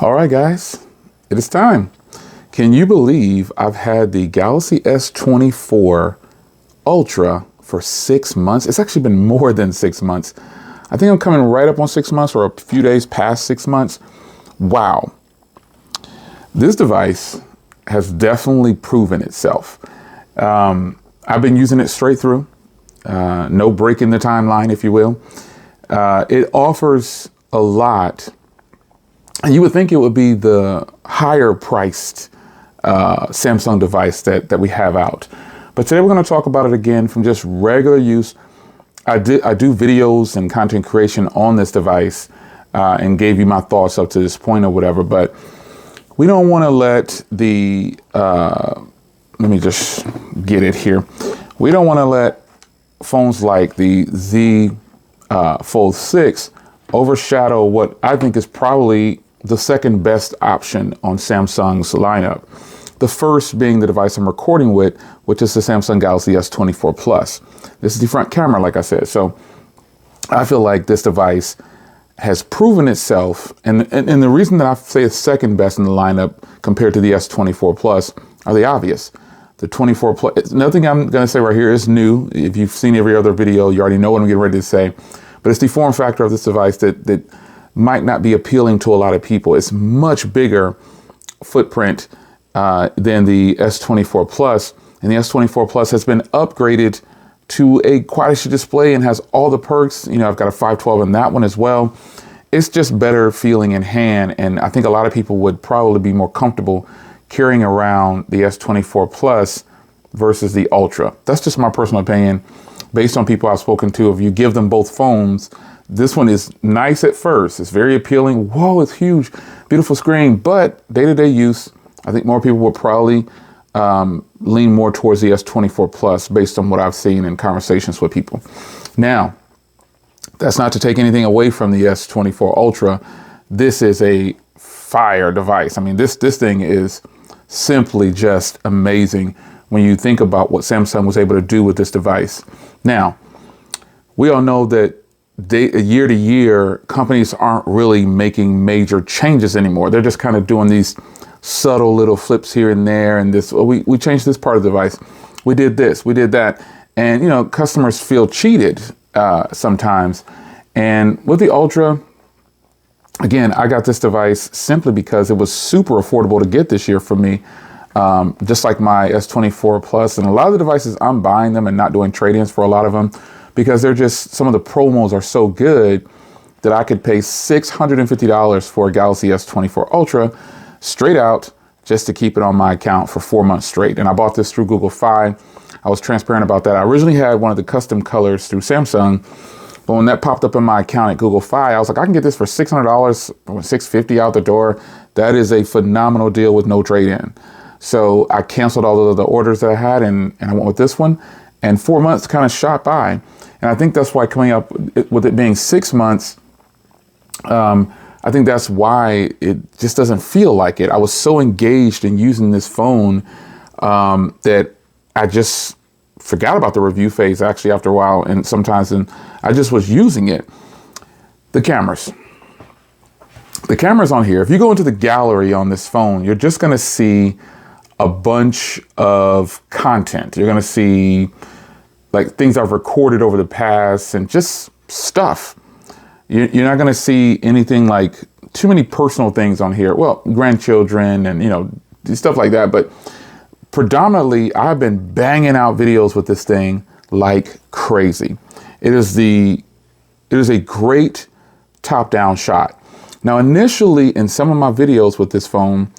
All right, guys, it is time. Can you believe I've had the Galaxy S24 Ultra for 6 months? It's actually been more than 6 months. I think I'm coming right up on 6 months or a few days past 6 months. Wow. This device has definitely proven itself. I've been using it straight through. No break in the timeline, if you will. It offers a lot. And you would think it would be the higher priced Samsung device that we have out. But today we're going to talk about it again from just regular use. I do videos and content creation on this device and gave you my thoughts up to this point or whatever. But we don't want to let the, let me just get it here. We don't want to let phones like the Z Fold 6 overshadow what I think is probably the second best option on Samsung's lineup. The first being the device I'm recording with, which is the Samsung Galaxy S24 Plus. This is the front camera, like I said. So I feel like this device has proven itself. And the reason that I say it's second best in the lineup compared to the S24 Plus are the obvious. The 24 Plus, nothing I'm going to say right here is new. If you've seen every other video, you already know what I'm getting ready to say. But it's the form factor of this device that might not be appealing to a lot of people. It's much bigger footprint than the S24 Plus, and the S24 Plus has been upgraded to a Quad HD display and has all the perks. You know, I've got a 512 in that one as well. It's just better feeling in hand, and I think a lot of people would probably be more comfortable carrying around the S24 Plus versus the Ultra. That's just my personal opinion based on people I've spoken to. If you give them both phones, this one is nice at first. It's very appealing. Whoa, it's huge, beautiful screen. But day-to-day use, I think more people will probably lean more towards the S24 Plus based on what I've seen in conversations with people. Now, that's not to take anything away from the S24 Ultra. This is a fire device. I mean, this thing is simply just amazing when you think about what Samsung was able to do with this device. Now, we all know that year to year, companies aren't really making major changes anymore. They're just kind of doing these subtle little flips here and there. And this, oh, we changed this part of the device. We did this, we did that. And, you know, customers feel cheated sometimes. And with the Ultra, again, I got this device simply because it was super affordable to get this year for me. Just like my S24 Plus and a lot of the devices, I'm buying them and not doing trade-ins for a lot of them, because they're just, some of the promos are so good that I could pay $650 for a Galaxy S24 Ultra straight out just to keep it on my account for 4 months straight. And I bought this through Google Fi. I was transparent about that. I originally had one of the custom colors through Samsung, but when that popped up in my account at Google Fi, I was like, I can get this for $600 or $650 out the door. That is a phenomenal deal with no trade-in. So I canceled all of the orders that I had and I went with this one. And 4 months kind of shot by. And I think that's why coming up with it being 6 months, I think that's why it just doesn't feel like it. I was so engaged in using this phone that I just forgot about the review phase actually after a while. And sometimes I just was using it. The cameras. The cameras on here, if you go into the gallery on this phone, you're just going to see a bunch of content. You're going to see like things I've recorded over the past and just stuff. You're not going to see anything like too many personal things on here. Well, grandchildren and, you know, stuff like that. But predominantly, I've been banging out videos with this thing like crazy. It is a great top-down shot. Now, initially in some of my videos with this phone,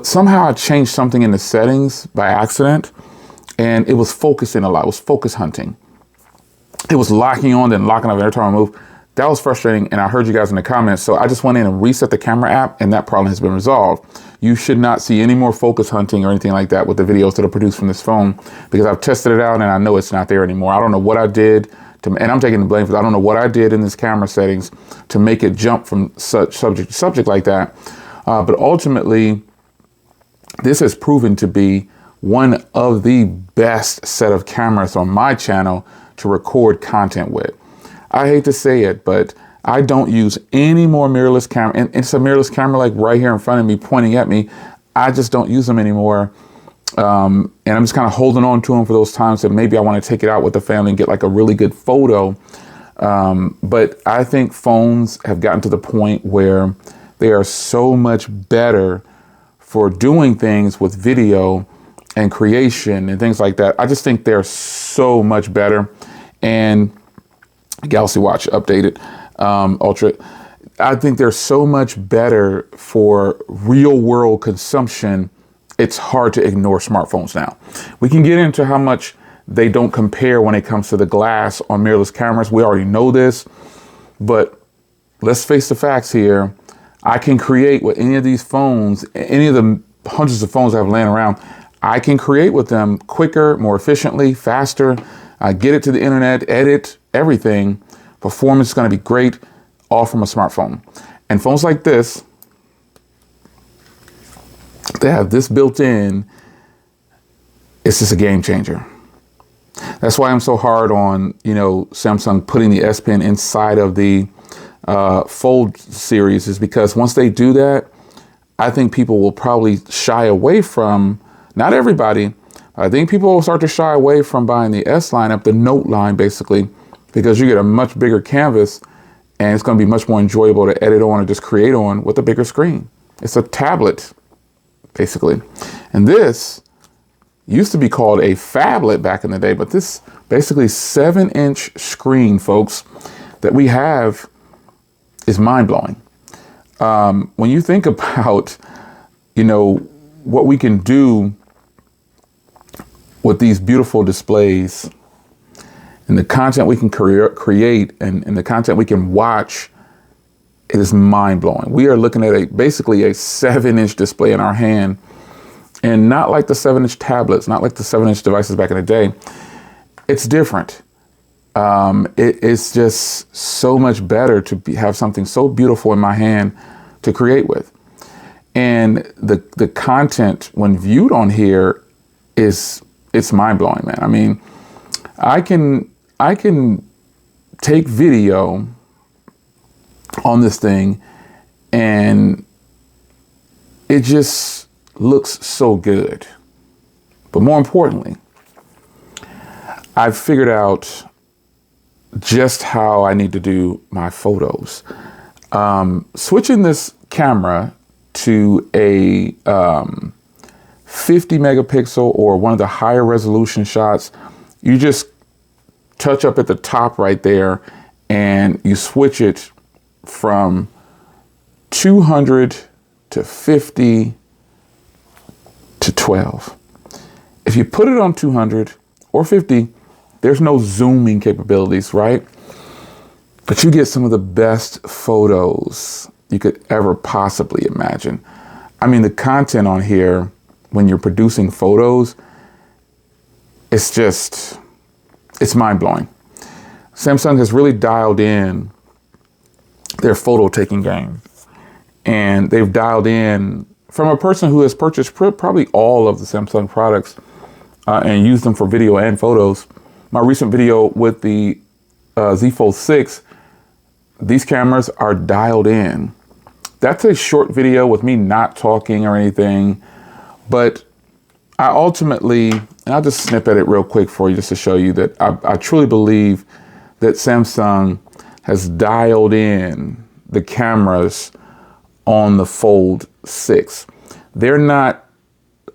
somehow I changed something in the settings by accident. And it was focusing a lot. It was focus hunting. It was locking on, then locking off every time I move. That was frustrating. And I heard you guys in the comments. So I just went in and reset the camera app and that problem has been resolved. You should not see any more focus hunting or anything like that with the videos that are produced from this phone, because I've tested it out and I know it's not there anymore. I don't know what I did and I'm taking the blame for that. I don't know what I did in this camera settings to make it jump from such subject to subject like that. But ultimately, this has proven to be one of the best set of cameras on my channel to record content with. I hate to say it, but I don't use any more mirrorless camera. And it's a mirrorless camera like right here in front of me, pointing at me. I just don't use them anymore. And I'm just kind of holding on to them for those times that maybe I want to take it out with the family and get like a really good photo. But I think phones have gotten to the point where they are so much better for doing things with video and creation and things like that. I just think they're so much better. And Galaxy Watch updated Ultra, I think they're so much better for real world consumption. It's hard to ignore smartphones now. We can get into how much they don't compare when it comes to the glass on mirrorless cameras. We already know this, but let's face the facts here. I can create with any of these phones, any of the hundreds of phones I have laying around, I can create with them quicker, more efficiently, faster. I get it to the internet, edit, everything. Performance is going to be great, all from a smartphone. And phones like this, they have this built in. It's just a game changer. That's why I'm so hard on, Samsung putting the S Pen inside of the Fold series, is because once they do that, I think people will probably shy away from, not everybody, I think people will start to shy away from buying the S lineup, the Note line basically, because you get a much bigger canvas and it's going to be much more enjoyable to edit on or just create on with a bigger screen. It's a tablet, basically. And this used to be called a phablet back in the day, but this basically 7-inch screen, folks, that we have is mind-blowing. When you think about, what we can do with these beautiful displays and the content we can create and the content we can watch, it is mind-blowing. We are looking at basically a 7-inch display in our hand, and not like the 7-inch tablets, not like the 7-inch devices back in the day. It's different. It's just so much better to have something so beautiful in my hand to create with. And the content when viewed on here it's mind-blowing, man. I mean, I can take video on this thing and it just looks so good. But more importantly, I've figured out just how I need to do my photos. Switching this camera to a 50 megapixel or one of the higher resolution shots, you just touch up at the top right there and you switch it from 200 to 50 to 12. If you put it on 200 or 50, there's no zooming capabilities, right? But you get some of the best photos you could ever possibly imagine. I mean, the content on here, when you're producing photos, it's mind-blowing. Samsung has really dialed in their photo taking game. And they've dialed in, from a person who has purchased probably all of the Samsung products and used them for video and photos. My recent video with the Z Fold 6, these cameras are dialed in. That's a short video with me not talking or anything, but I ultimately, and I'll just snip at it real quick for you just to show you that I truly believe that Samsung has dialed in the cameras on the Fold 6. They're not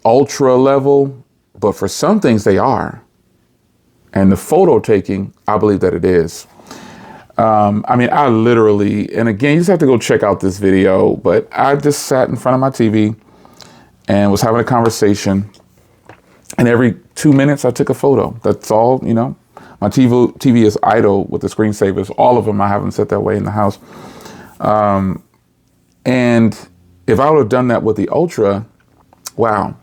ultra level, but for some things they are. And the photo taking, I believe that it is. I mean, I literally, and again, you just have to go check out this video, but I just sat in front of my TV and was having a conversation. And every 2 minutes I took a photo. That's all, My TV is idle with the screensavers. All of them, I have them set that way in the house. And if I would have done that with the Ultra, wow.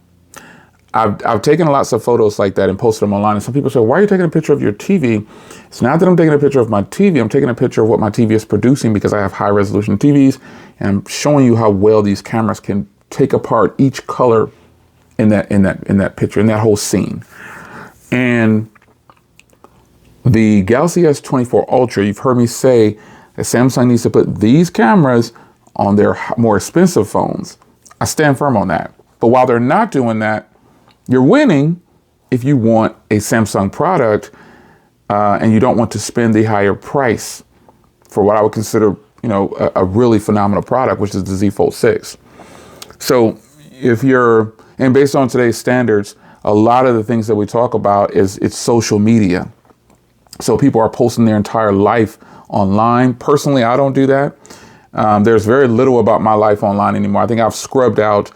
I've taken lots of photos like that and posted them online. And some people say, why are you taking a picture of your TV? It's not that I'm taking a picture of my TV. I'm taking a picture of what my TV is producing because I have high resolution TVs. And I'm showing you how well these cameras can take apart each color in that picture, in that whole scene. And the Galaxy S24 Ultra, you've heard me say that Samsung needs to put these cameras on their more expensive phones. I stand firm on that. But while they're not doing that, you're winning if you want a Samsung product and you don't want to spend the higher price for what I would consider, a really phenomenal product, which is the Z Fold 6. So and based on today's standards, a lot of the things that we talk about it's social media. So people are posting their entire life online. Personally, I don't do that. There's very little about my life online anymore. I think I've scrubbed out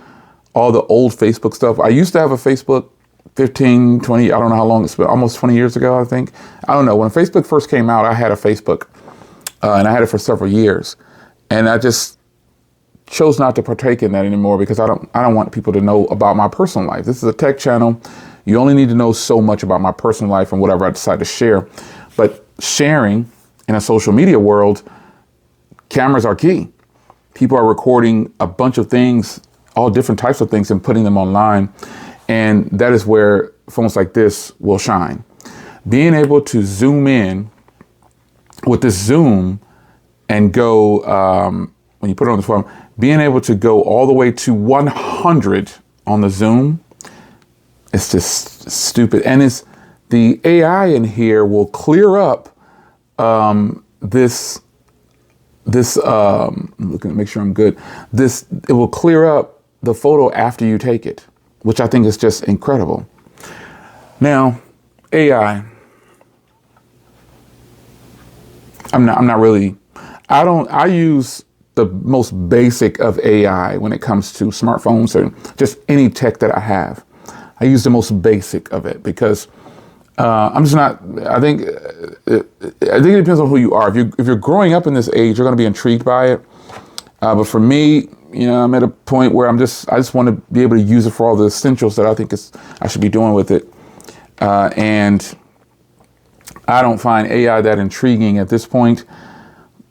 all the old Facebook stuff. I used to have a Facebook 15, 20, I don't know how long it's been, almost 20 years ago, I think. I don't know. When Facebook first came out, I had a Facebook and I had it for several years. And I just chose not to partake in that anymore because I don't want people to know about my personal life. This is a tech channel. You only need to know so much about my personal life and whatever I decide to share. But sharing in a social media world, cameras are key. People are recording a bunch of things, all different types of things, and putting them online. And that is where phones like this will shine. Being able to zoom in with this zoom and go, when you put it on the phone, being able to go all the way to 100 on the zoom, it's just stupid. And the AI in here will clear up this I'm looking to make sure I'm good. It will clear up the photo after you take it, which I think is just incredible. Now, AI. I use the most basic of AI when it comes to smartphones or just any tech that I have. I use the most basic of it because I'm just not. I think it depends on who you are. If you're growing up in this age, you're going to be intrigued by it. But for me, I'm at a point where I just want to be able to use it for all the essentials that I think I should be doing with it. And I don't find AI that intriguing at this point.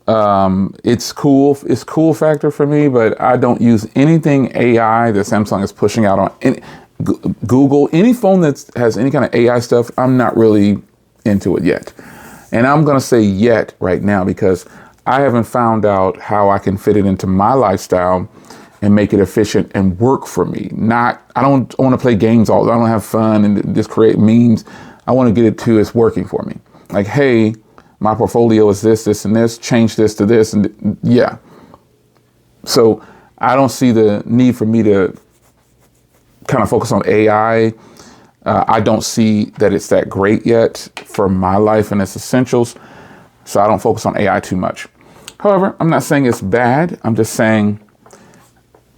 It's cool. It's cool factor for me, but I don't use anything AI that Samsung is pushing out on Google. Any phone that has any kind of AI stuff, I'm not really into it yet. And I'm going to say yet right now because I haven't found out how I can fit it into my lifestyle and make it efficient and work for me. I don't want to play games all day. I don't have fun and just create memes. I want to get it to it's working for me. Like, hey, my portfolio is this, this, and this. Change this to this, and yeah. So I don't see the need for me to kind of focus on AI. I don't see that it's that great yet for my life and its essentials. So I don't focus on AI too much. However, I'm not saying it's bad. I'm just saying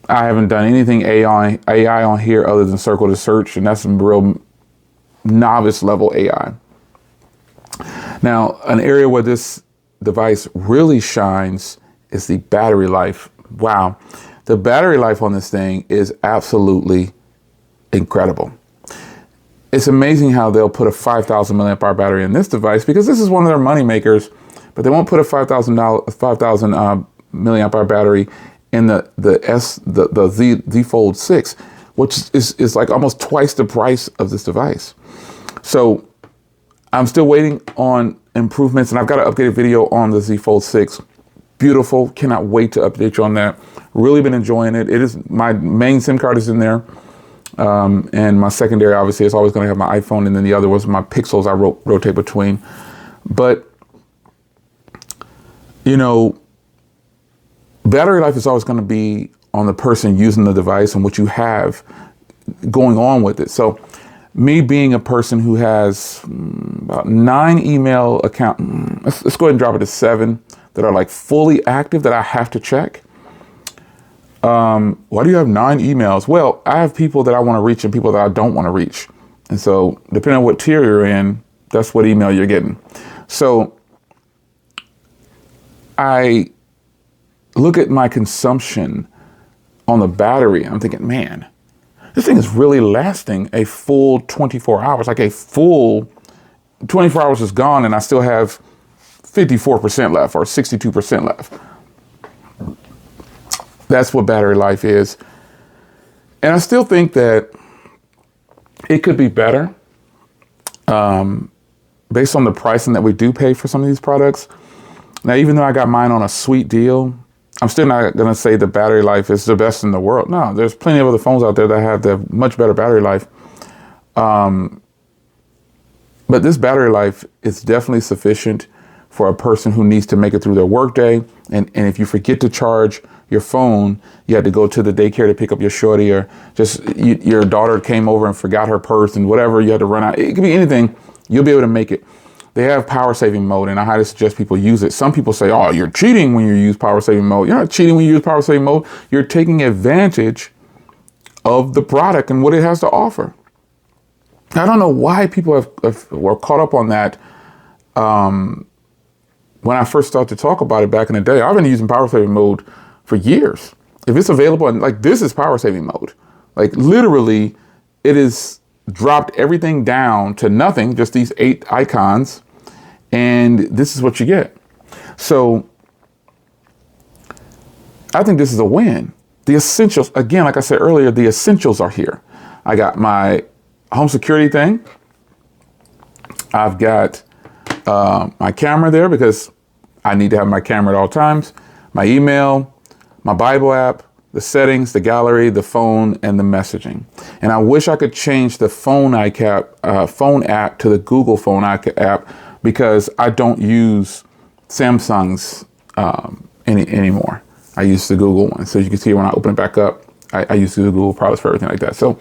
I haven't done anything AI on here other than circle to search, and that's some real novice level AI. Now, an area where this device really shines is the battery life. Wow. The battery life on this thing is absolutely incredible. It's amazing how they'll put a 5,000 milliamp hour battery in this device because this is one of their money makers, but they won't put a 5,000 milliamp hour battery in the Z Fold 6, which is like almost twice the price of this device. So I'm still waiting on improvements, and I've got an updated video on the Z Fold 6. Beautiful. Cannot wait to update you on that. Really been enjoying it. It is my main SIM card is in there. And my secondary, obviously, is always going to have my iPhone, and then the other was my Pixels I rotate between. But, battery life is always going to be on the person using the device and what you have going on with it. So me being a person who has about 9 email accounts, let's go ahead and drop it to 7 that are like fully active that I have to check. Why do you have 9 emails? Well, I have people that I want to reach and people that I don't want to reach. And so depending on what tier you're in, that's what email you're getting. So I look at my consumption on the battery. I'm thinking, man, this thing is really lasting a full 24 hours. Like a full 24 hours is gone and I still have 54% left or 62% left. That's what battery life is. And I still think that it could be better based on the pricing that we do pay for some of these products. Now, even though I got mine on a sweet deal, I'm still not going to say the battery life is the best in the world. No, there's plenty of other phones out there that have the much better battery life. But this battery life is definitely sufficient for a person who needs to make it through their workday. And if you forget to charge your phone, you had to go to the daycare to pick up your shorty, or just your daughter came over and forgot her purse and whatever, you had to run out. It could be anything. You'll be able to make it. They have power saving mode, and I highly suggest people use it. Some people say, oh, you're cheating when you use power saving mode. You're not cheating when you use power saving mode. You're taking advantage of the product and what it has to offer. I don't know why people were caught up on that. When I first started to talk about it back in the day, I've been using power saving mode for years. If it's available, and like this is power saving mode, like literally it is dropped everything down to nothing, just these 8 icons. And this is what you get. So I think this is a win. The essentials, again, like I said earlier, the essentials are here. I got my home security thing. I've got my camera there because I need to have my camera at all times. My email, my Bible app, the settings, the gallery, the phone, and the messaging. And I wish I could change the phone app to the Google phone app, because I don't use Samsung's anymore. I use the Google one. So you can see when I open it back up, I use the Google products for everything like that. So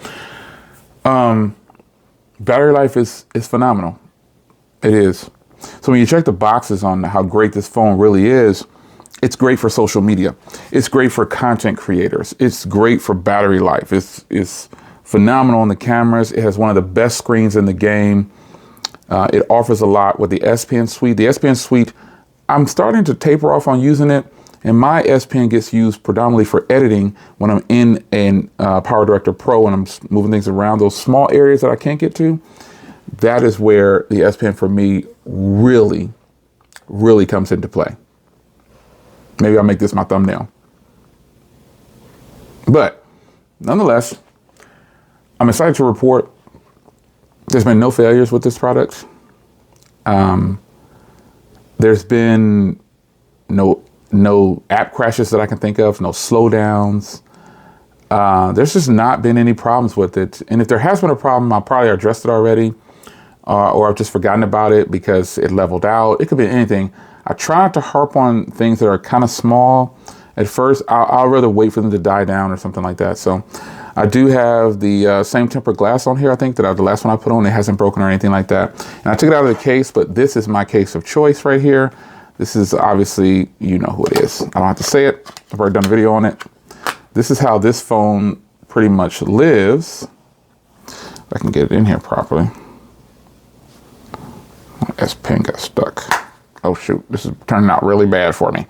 battery life is phenomenal. It is. So when you check the boxes on how great this phone really is, it's great for social media. It's great for content creators. It's great for battery life. It's phenomenal on the cameras. It has one of the best screens in the game. It offers a lot with the S Pen suite. The S Pen suite, I'm starting to taper off on using it. And my S Pen gets used predominantly for editing when I'm in Power Director Pro and I'm moving things around. Those small areas that I can't get to, that is where the S Pen for me really, really comes into play. Maybe I'll make this my thumbnail. But nonetheless, I'm excited to report there's been no failures with this product. There's been no app crashes that I can think of, no slowdowns. There's just not been any problems with it. And if there has been a problem, I'll probably addressed it already, or I've just forgotten about it because it leveled out. It could be anything. I try not to harp on things that are kind of small at first. I'll rather wait for them to die down or something like that. So I do have the same tempered glass on here. I think that the last one I put on, it hasn't broken or anything like that. And I took it out of the case, but this is my case of choice right here. This is obviously, you know who it is. I don't have to say it. I've already done a video on it. This is how this phone pretty much lives. If I can get it in here properly. My S Pen got stuck. Oh shoot, this is turning out really bad for me.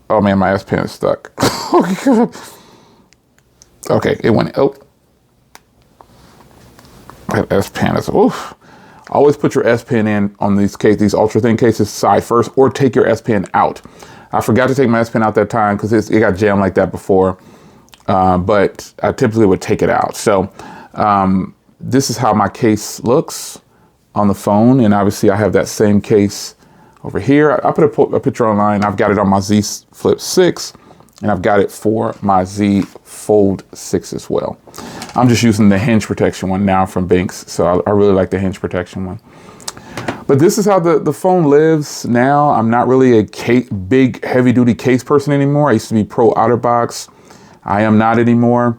Oh man, my S Pen is stuck. Oh God. Okay, it went, oh. That S Pen is, oof. Always put your S Pen in on these ultra thin cases side first, or take your S Pen out. I forgot to take my S Pen out that time because it got jammed like that before, but I typically would take it out. So this is how my case looks on the phone, and obviously I have that same case over here. I put a picture online. I've got it on my Z Flip 6, and I've got it for my Z Fold 6 as well. I'm just using the hinge protection one now from Binks, so I really like the hinge protection one. But this is how the phone lives now. I'm not really a big heavy-duty case person anymore. I used to be pro OtterBox. I am not anymore.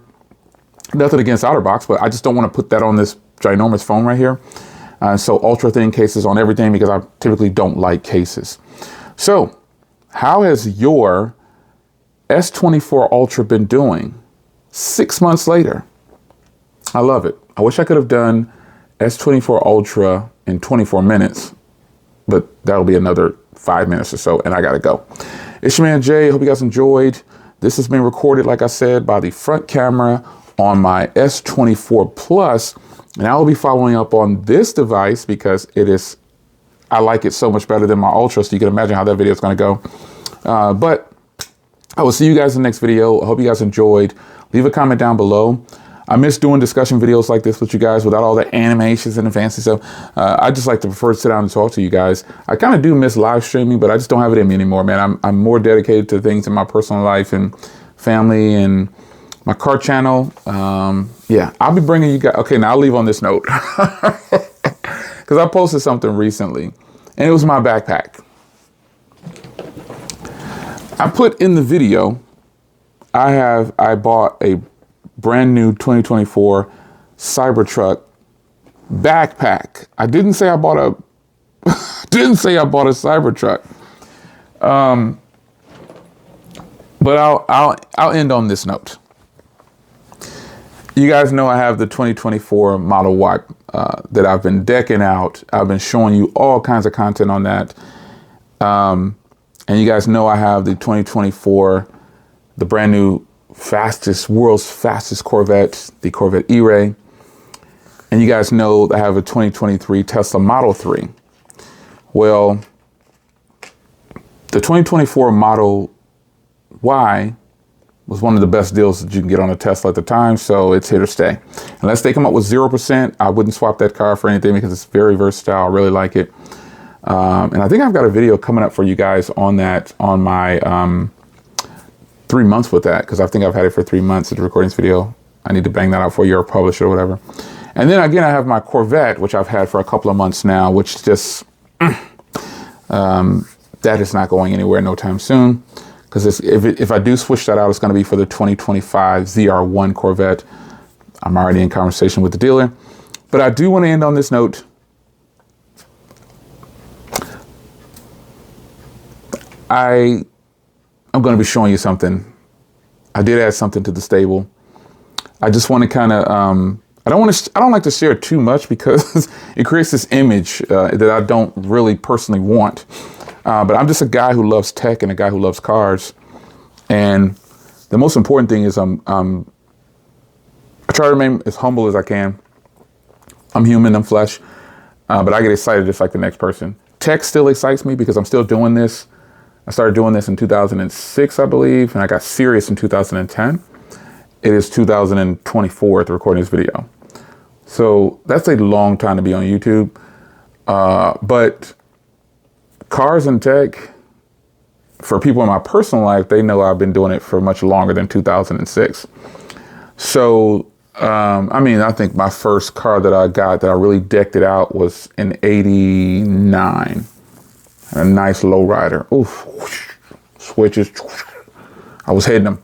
Nothing against OtterBox, but I just don't want to put that on this ginormous phone right here. So ultra-thin cases on everything because I typically don't like cases. So how has your S24 Ultra been doing 6 months later? I love it. I wish I could have done S24 Ultra in 24 minutes, but that'll be another 5 minutes or so, and I gotta go. It's your man Jay. Hope you guys enjoyed. This has been recorded, like I said, by the front camera on my S24 Plus, and I will be following up on this device because I like it so much better than my Ultra, so you can imagine how that video is gonna go. But I will see you guys in the next video. I hope you guys enjoyed. Leave a comment down below. I miss doing discussion videos like this with you guys without all the animations and the fancy stuff. I just like to prefer to sit down and talk to you guys. I kind of do miss live streaming, but I just don't have it in me anymore, man. I'm more dedicated to things in my personal life and family and my car channel. Yeah, I'll be bringing you guys. Okay, now I'll leave on this note because I posted something recently and it was my backpack. I put in the video, I bought a brand new 2024 Cybertruck backpack. I didn't say I bought a Cybertruck. But I'll end on this note. You guys know I have the 2024 Model Y that I've been decking out. I've been showing you all kinds of content on that. And you guys know I have the 2024, the brand new world's fastest Corvette, the Corvette E-Ray. And you guys know I have a 2023 Tesla Model 3. Well, the 2024 Model Y was one of the best deals that you can get on a Tesla at the time, so it's here to stay. Unless they come up with 0%, I wouldn't swap that car for anything because it's very versatile. I really like it. And I think I've got a video coming up for you guys on that, on my 3 months with that, because I think I've had it for 3 months at the recordings video. I need to bang that out for you or publish it or whatever. And then again, I have my Corvette, which I've had for a couple of months now, which just, that is not going anywhere no time soon. Because if I do switch that out, it's going to be for the 2025 ZR1 Corvette. I'm already in conversation with the dealer. But I do want to end on this note. I'm going to be showing you something. I did add something to the stable. I just want to kind of, I don't like to share too much because it creates this image that I don't really personally want. But I'm just a guy who loves tech and a guy who loves cars. And the most important thing is I try to remain as humble as I can. I'm human, I'm flesh, but I get excited just like the next person. Tech still excites me because I'm still doing this. I started doing this in 2006, I believe, and I got serious in 2010. It is 2024 at the recording this video. So that's a long time to be on YouTube. But cars and tech, for people in my personal life, they know I've been doing it for much longer than 2006. So, I mean, I think my first car that I got that I really decked it out was in '89. A nice lowrider. Oof, whoosh, switches. I was hitting them.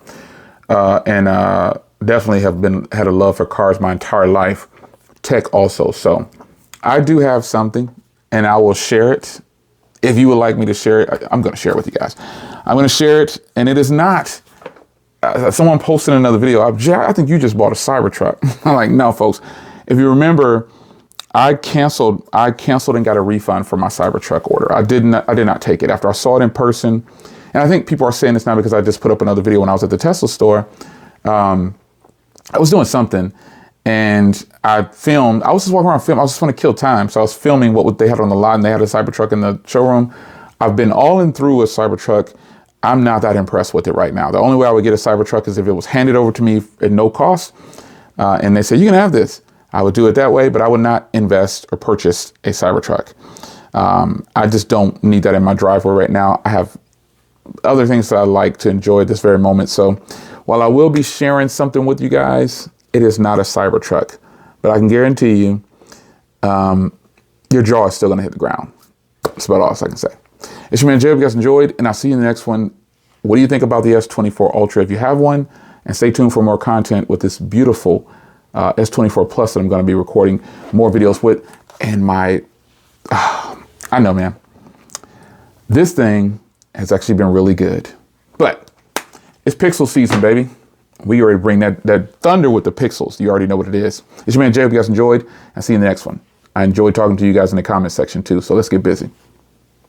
And definitely had a love for cars my entire life. Tech also. So I do have something and I will share it. If you would like me to share it, I'm going to share it with you guys. I'm going to share it. And it is not, someone posted another video. I think you just bought a Cybertruck. I'm like, no, folks. If you remember, I canceled and got a refund for my Cybertruck order. I did not take it after I saw it in person. And I think people are saying this now because I just put up another video when I was at the Tesla store. I was doing something and I was just walking around filming. I was just want to kill time. So I was filming what they had on the lot and they had a Cybertruck in the showroom. I've been all in through a Cybertruck. I'm not that impressed with it right now. The only way I would get a Cybertruck is if it was handed over to me at no cost. And they said, you can have this. I would do it that way, but I would not invest or purchase a Cybertruck. I just don't need that in my driveway right now. I have other things that I like to enjoy at this very moment. So while I will be sharing something with you guys, it is not a Cybertruck, but I can guarantee you, your jaw is still going to hit the ground. That's about all I can say. It's your man Jay. Hope you guys enjoyed, and I'll see you in the next one. What do you think about the S24 Ultra if you have one? And stay tuned for more content with this beautiful S24 Plus that I'm going to be recording more videos with. And I know, man, this thing has actually been really good. But it's pixel season, baby. We already bring that thunder with the pixels. You already know what it is. It's your man Jay. Hope you guys enjoyed. I'll see you in the next one. I enjoyed talking to you guys in the comment section too. So let's get busy.